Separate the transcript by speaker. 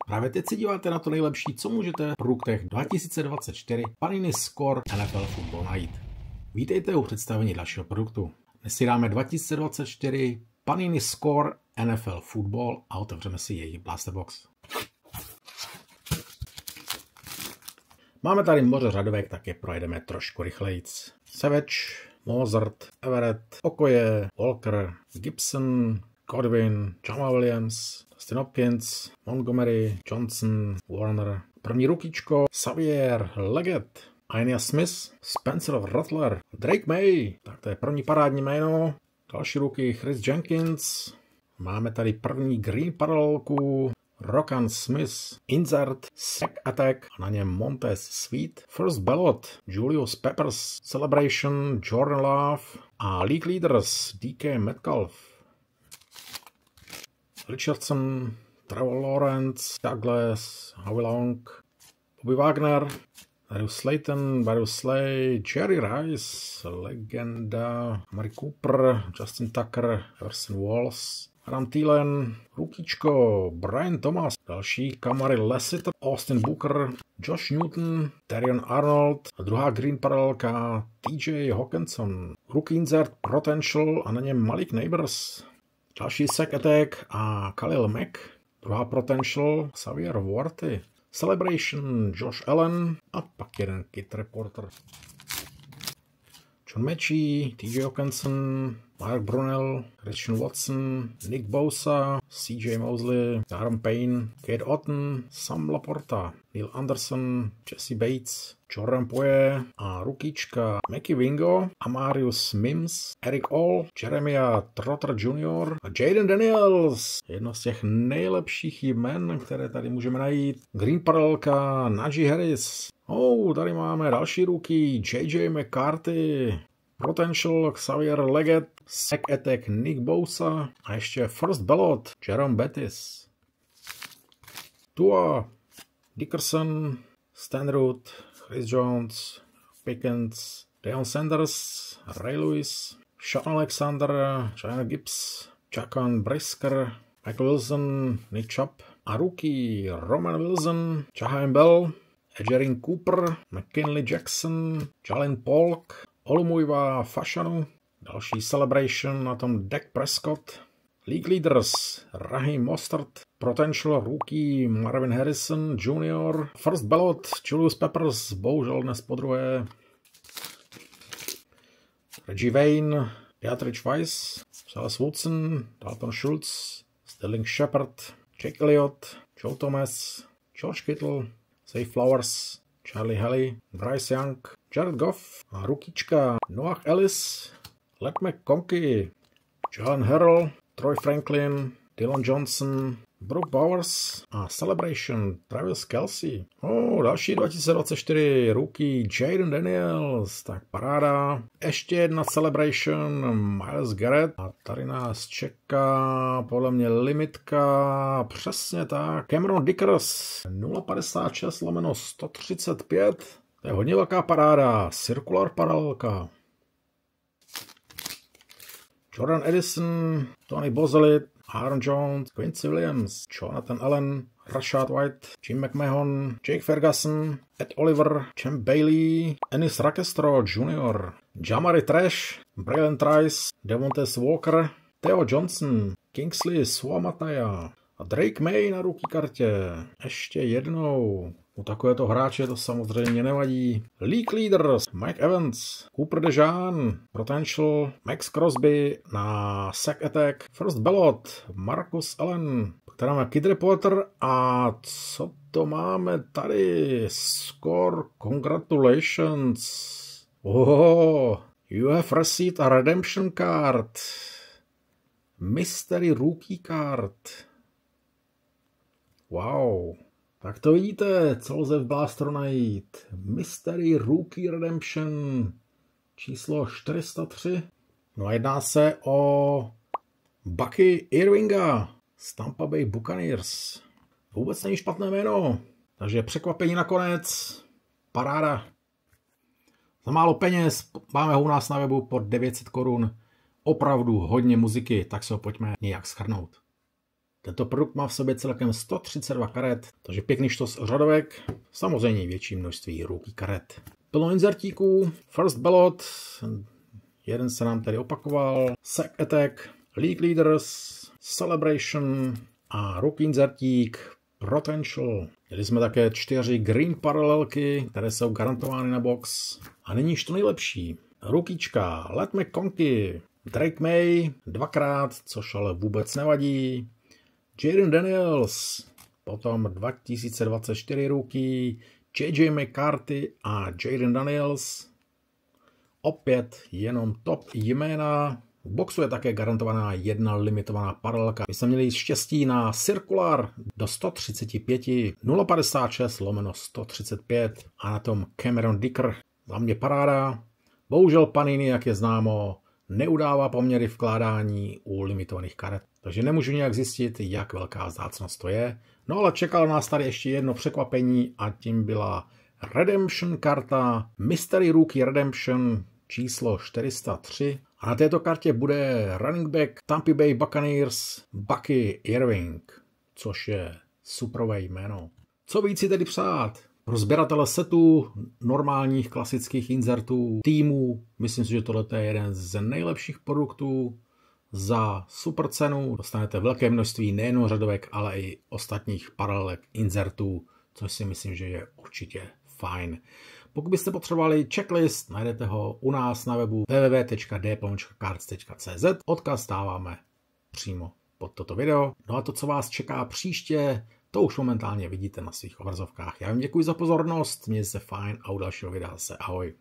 Speaker 1: Právě teď se díváte na to nejlepší, co můžete v produktech 2024 Panini Score NFL Football najít. Vítejte u představení dalšího produktu. Dnes si dáme 2024 Panini Score NFL Football a otevřeme si její Blaster Box. Máme tady moře řadovek, tak je projedeme trošku rychlejc. Savage, Mozart, Everett, Okoye, Walker, Gibson, Godwin, Jamal Williams, Dustin Hopkins, Montgomery, Johnson, Warner. První rukičko, Xavier Legette, Ainias Smith, Spencer Rattler, Drake May, tak to je první parádní jméno. Další ruky Chris Jenkins. Máme tady první green paralelku, Rokan Smith, Insert, Sack Attack, a na něm Montez Sweat, First Ballot, Julius Peppers, Celebration, Jordan Love a League Leaders, DK Metcalf, Richardson, Trevor Lawrence, Douglas, Howie Long, Bobby Wagner, Darius Slayton, Darius Slay, Jerry Rice, legenda, Mari Cooper, Justin Tucker, Everson Walls, Adam Thielen, rukičko, Brian Thomas, další Kamari Lassiter, Austin Booker, Josh Newton, Terrion Arnold, a druhá green paralelka TJ Hawkinson, rookie insert Potential a na něm Malik Neighbors, další Sack Attack a Khalil Mack, druhá Potential Xavier Worthy, Celebration Josh Allen a pak jeden Kit Reporter. John Mechie, TJ Hawkinson, Mark Brunell, Christian Watson, Nick Bosa, CJ Mosley, Aaron Payne, Kate Otten, Sam Laporta, Neil Anderson, Jesse Bates, Jordan Poye a rukička Mackie Wingo, Amarius Mims, Eric All, Jeremiah Trotter Jr. a Jaden Daniels. Jedno z těch nejlepších jmen, které tady můžeme najít. Green paralelka Najee Harris. Tady máme další rookie JJ McCarthy, Potential Xavier Legette, Sack Attack Nick Bosa a ještě First Ballot Jerome Bettis. Tua, Dickerson, Stanroot, Chris Jones, Pickens, Deion Sanders, Ray Lewis, Sean Alexander, Jalen Gibbs, Jaquan Brisker, Michael Wilson, Nick Chubb a rookie Roman Wilson, Jaheim Bell, Ejerin Cooper, McKinley Jackson, Jalen Polk, Olumuyiwa Fashanu, další Celebration na tom Dak Prescott, League Leaders Raheem Mostert, Potential rookie Marvin Harrison Jr., First Ballot Julius Peppers, bohužel dnes podruhé, Reggie Wayne, Beatrix Weiss, Silas Woodson, Dalton Schultz, Sterling Shepard, Jake Elliott, Joe Thomas, George Kittle, Zay Flowers, Charlie Haley, Bryce Young, Jared Goff a rukička Noah Ellis, Let McConkey, Jalen Harrell, Troy Franklin, Dylan Johnson, Brock Bowers a Celebration Travis Kelce. Další 2024 rookie Jaden Daniels, tak paráda. Ještě jedna Celebration Myles Garrett a tady nás čeká podle mě limitka, přesně tak, Cameron Dickers 056/135, to je hodně velká paráda, circular paralelka. Jordan Edison, Tony Bozelit, Aaron Jones, Quincy Williams, Jonathan Allen, Rashad White, Jim McMahon, Jake Ferguson, Ed Oliver, Champ Bailey, Ennis Rackestro Jr., Jamari Trash, Braylon Trice, Devontae Walker, Theo Johnson, Kingsley Suamataia a Drake May na rookie kartě. Ještě jednou. U takovéto hráče to samozřejmě nevadí. League Leaders, Mike Evans, Cooper DeJean, Potential, Max Crosby na Sack Attack, First Ballot, Marcus Allen, která má Kid Reporter a co to máme tady? Score, congratulations. You have received a redemption card. Mystery Rookie Card. Wow. Tak to vidíte, co lze v Blasteru najít. Mystery Rookie Redemption číslo 403. No a jedná se o Bucky Irvinga z Tampa Bay Buccaneers. Vůbec není špatné jméno, takže překvapení nakonec. Paráda. Za málo peněz máme ho u nás na webu pod 900 korun. Opravdu hodně muziky, tak se ho pojďme nějak shrnout. Tento produkt má v sobě celkem 132 karet, takže pěkný štos řadovek, samozřejmě větší množství rookie karet. Plno inzertíků, First Ballot, jeden se nám tady opakoval, Sack Attack, League Leaders, Celebration a rookie inzertík Potential. Měli jsme také 4 green paralelky, které jsou garantovány na box. A nyní to nejlepší. Rookiečka Let McConkey, Drake May 2x, což ale vůbec nevadí. Jaden Daniels, potom 2024 rookie, JJ McCarthy a Jaden Daniels. Opět jenom top jména. V boxu je také garantovaná jedna limitovaná paralelka. My jsme měli štěstí na Circular do 135 056/135 a na tom Cameron Dicker. Za mě paráda. Bohužel Panini, jak je známo, neudává poměry vkládání u limitovaných karet. Takže nemůžu nějak zjistit, jak velká vzácnost to je. No ale čekalo nás tady ještě jedno překvapení a tím byla Redemption karta Mystery Rookie Redemption číslo 403. A na této kartě bude running back Tampa Bay Buccaneers Bucky Irving, což je superové jméno. Co víc si tedy přát? Pro sběratele setů, normálních klasických inzertů, týmů, myslím si, že tohle je jeden z nejlepších produktů. Za super cenu dostanete velké množství nejen řadovek, ale i ostatních paralelek inzertů, což si myslím, že je určitě fajn. Pokud byste potřebovali checklist, najdete ho u nás na webu www.d-cards.cz. Odkaz dáváme přímo pod toto video. No a to, co vás čeká příště, to už momentálně vidíte na svých obrazovkách. Já vám děkuji za pozornost, mějte se fajn a u dalšího videa se ahoj.